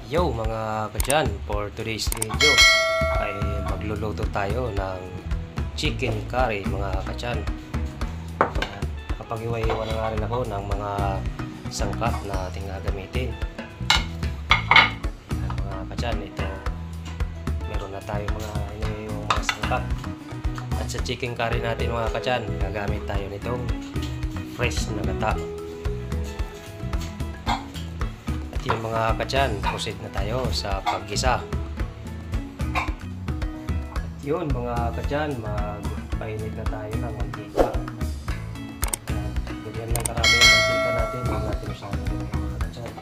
Yo mga kadyan, for today's video ay magluluto tayo ng chicken curry mga kadyan. Kapag-iwa-iwa na nga rin ako ng mga sangkap na ating gagamitin. Mga kadyan, ito meron na tayo yung mga sangkap. At sa chicken curry natin mga kadyan, gagamit tayo nitong fresh na gata. Yung mga kadyan, proceed na tayo sa paggisa. At yun mga kadyan, magpainit na tayo ng mantika. Ganyan lang karami yung mantika natin, huwag natin masyadong mga kadyan.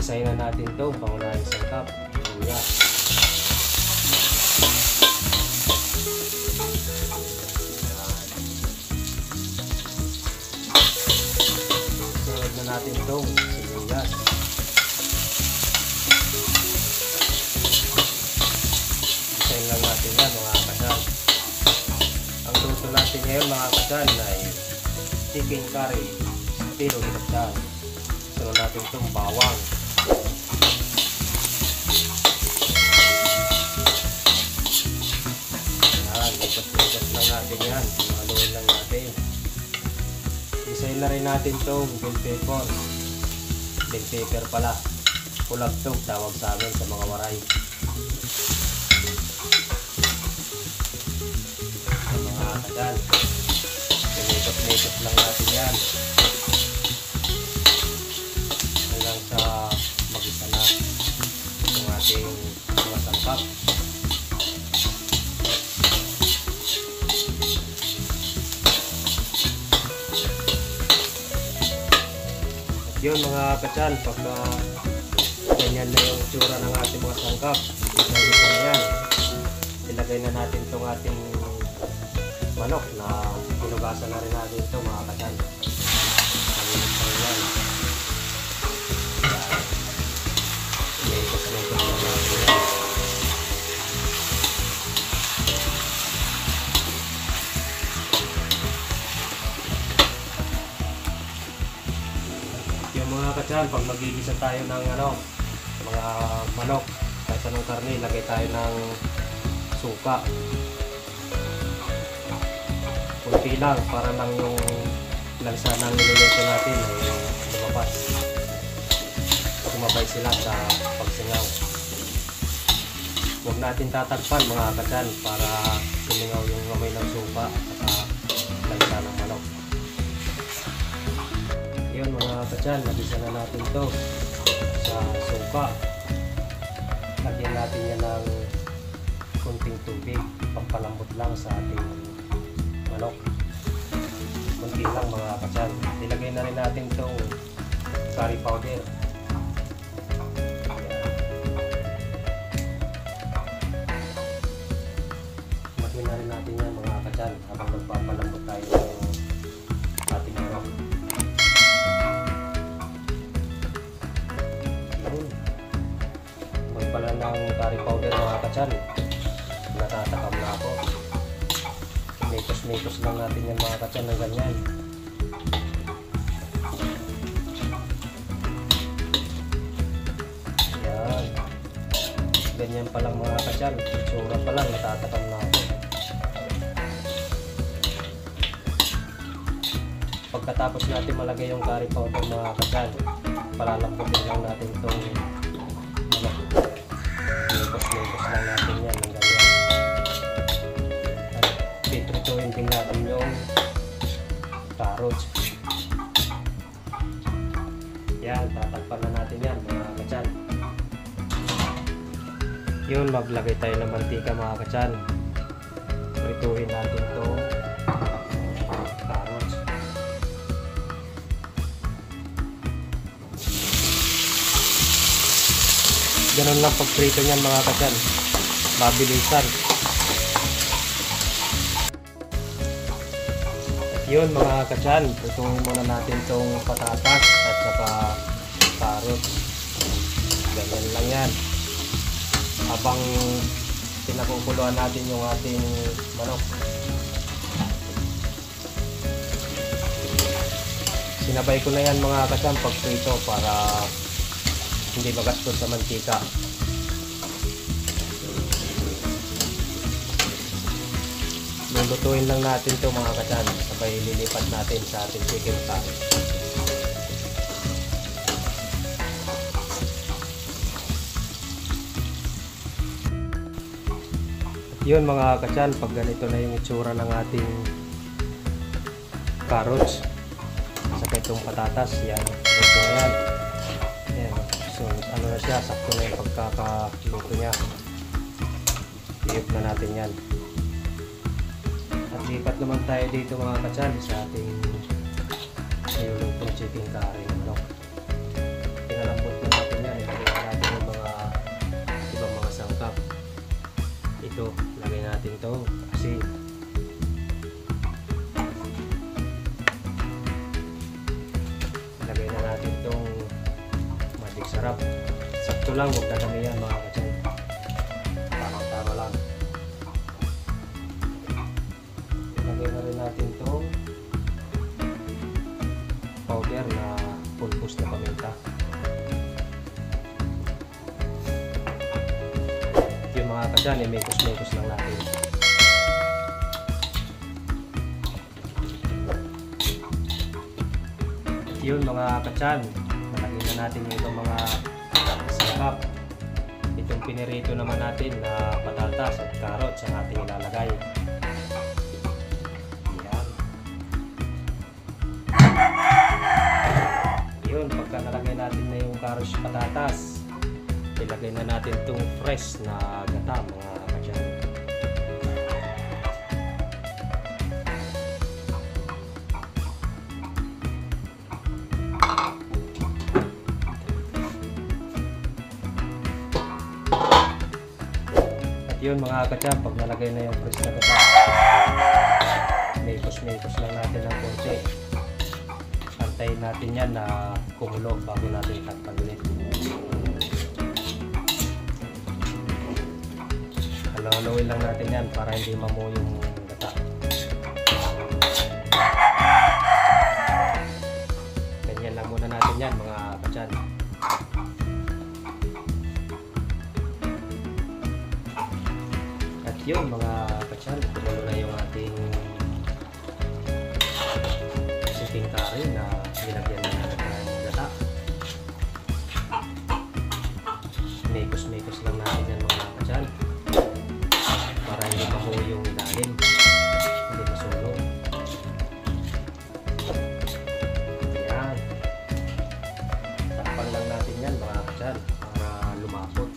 Gisahin na natin ito, pangunahing sangkap, luya. Natin itong sibuyas. Isayin lang natin yan mga kadyan. Ang luto natin ngayon mga kadyan ay chicken curry estilo ginagdan. Sunod natin itong bawang. Yan, lipat-lipat lang natin yan. Haluin lang natin. Isayin na rin natin itong bell pepper. Bell pepper pala. Kulabtog tawag sa amin sa mga waray. Sa mga kadyan. Pinikot-nikot lang natin yan. Hanggang sa mag-isa na itong ating mga sangkap. Yun mga kadyan, pagka ganyan na yung tsura ng ating mga sangkap, isa-isa na yan. Ilagay na natin itong ating manok na pinugasan na rin natin ito mga kadyan. Pangilit pa rin yan. Inikot-nikot na natin yan. Mga kadyan, pag magigisa tayo ng mga manok kahit anong karne, lagay tayo ng suka kunti lang para lang yung lansa ng niluluto natin ay lumabas, sumabay sila sa pagsingaw. Huwag natin tatakpan mga kadyan para sumingaw yung amoy ng suka at lansa ng manok. Yun mga kadyan, nagisa na natin ito sa suka. Lagyan natin yan ng kunting tubig, pampalambot lang sa ating manok. Kunti lang mga kadyan. Ilagay na rin natin itong curry powder. Lagyan na rin natin yan mga kadyan habang nagpapalambot tayo ng ating manok. Pala ng curry powder mga kadyan, natatakam na ako. Mikos-mikos lang natin yan mga kadyan ng ganyan. Yan, ganyan pa lang mga kadyan, itsura pa lang natatakam na ako. Pagkatapos natin malagay yung curry powder mga kadyan, palalambutin lang natin itong Lukos lang natin yan ng ganyan. At pitrituhin din natin yung carrots. Yan, tatakpan na natin yan mga kadyan. Yun, maglagay tayo ng mantika mga kadyan. Prituhin natin itong carrots. Ganun lang pagprito niyan mga kadyan, mabilisan. At yun mga kadyan, prituhin muna natin itong patatas at saka carrots. Ganyan lang yan. Habang pinakukuluan natin yung ating manok. Sinabay ko na yan mga kadyan pagprito para hindi magastos sa mantika. Lulutuin lang natin to mga katsan, sabay lilipat natin sa ating chicken curry. Yun mga katsan, pag ganito na yung itsura ng ating carrots saka itong patatas, yan, luto na yan. Yan. So ano na siya, sakto na yung pagkakaluto niya. Tiyok na natin yan. At lipat naman tayo dito mga katsan sa ating nilulutong chicken curry ng manok. Pinalambot na natin yan, ilagay na natin yung mga ibang mga sangkap. Ito, lagay natin ito kasi lagay na natin itong magic sarap. Sakto lang, huwag dadamihan mga katsan, tamang-tama lang. Lagay na rin natin itong powder na pulbos na paminta. Yung mga katsan, mekos-mekos lang natin. At yun mga katsan, nalagay na natin yung ibang mga sangkap. Itong pinirito naman natin na patatas at carrots ang ating ilalagay. Yan. Yun, pagka nalagay natin na yung carrots at patatas, ilagay na natin itong fresh na gata mga katsan. At yun mga katsan, pag nalagay na yung fresh na gata, mekos-mekos lang natin ng konti. Antayin natin yan na kumulo bago natin itakpan ulit. Halo-haloin lang natin yan para hindi mamuo yung gata. Ganyan lang muna natin yan mga katsan. At yun mga katsan, kumulo na yung ating chicken curry na nilagyan na natin ng gata. Mekos-mekos lang natin yan mga katsan para hindi mamuo yung ilalim, hindi masunog. Ayan, takpan lang natin yan mga katsan para lumapot.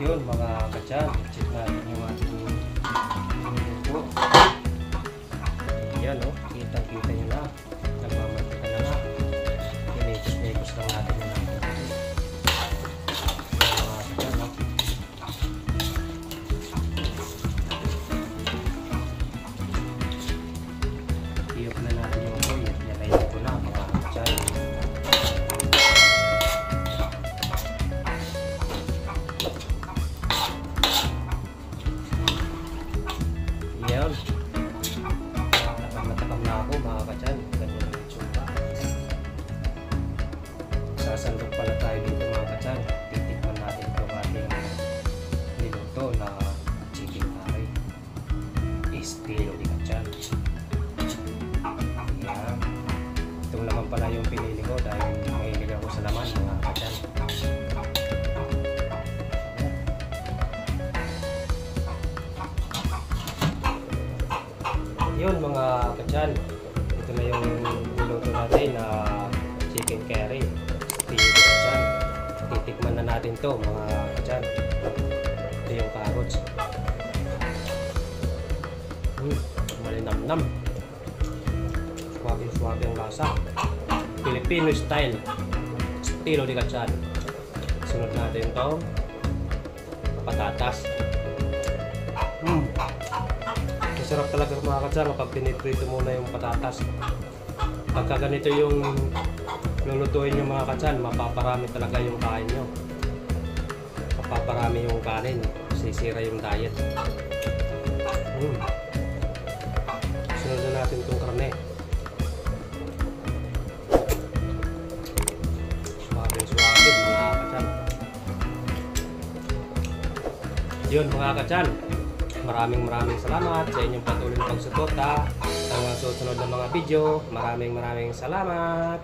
Yun mga katsan, check natin yung ating luto. Ayan o, kitang-kita nyo na, nagmamantika na nga. Mekos-mekos lang natin yan ang konti. Mga katsan o. Tiyok na natin yung oil. Yan ay ito na mga katsan. Yan. Natakam na ako mga katsan. Ganyan ang itsura. Sasandok pala tayo dito mga katsan. Titikman natin itong ating niluto na chicken curry. Estilo di katsan. Yan. Itong laman pala yung pinili ko dahil mahilig ako sa laman mga katsan. Yun mga katsan, ito na yung niluto natin na chicken curry. Estilo di katsan. Titikman na natin to mga katsan. Ito yung carrots. Malinamnam. Suwabe ang lasa. Filipino style. Estilo di katsan. Sunod natin to patatas. Masarap talaga mga katsan kapag piniprito muna yung patatas. Pagka ganito yung lulutuin yung mga katsan, mapaparami talaga yung kain nyo. Mapaparami yung kanin, sisira yung diet. Sunod na natin itong karne. Suwabe Yun mga kachan, maraming salamat sa inyong patuloy na pagsuporta hanggang susunod na mga video. Maraming salamat.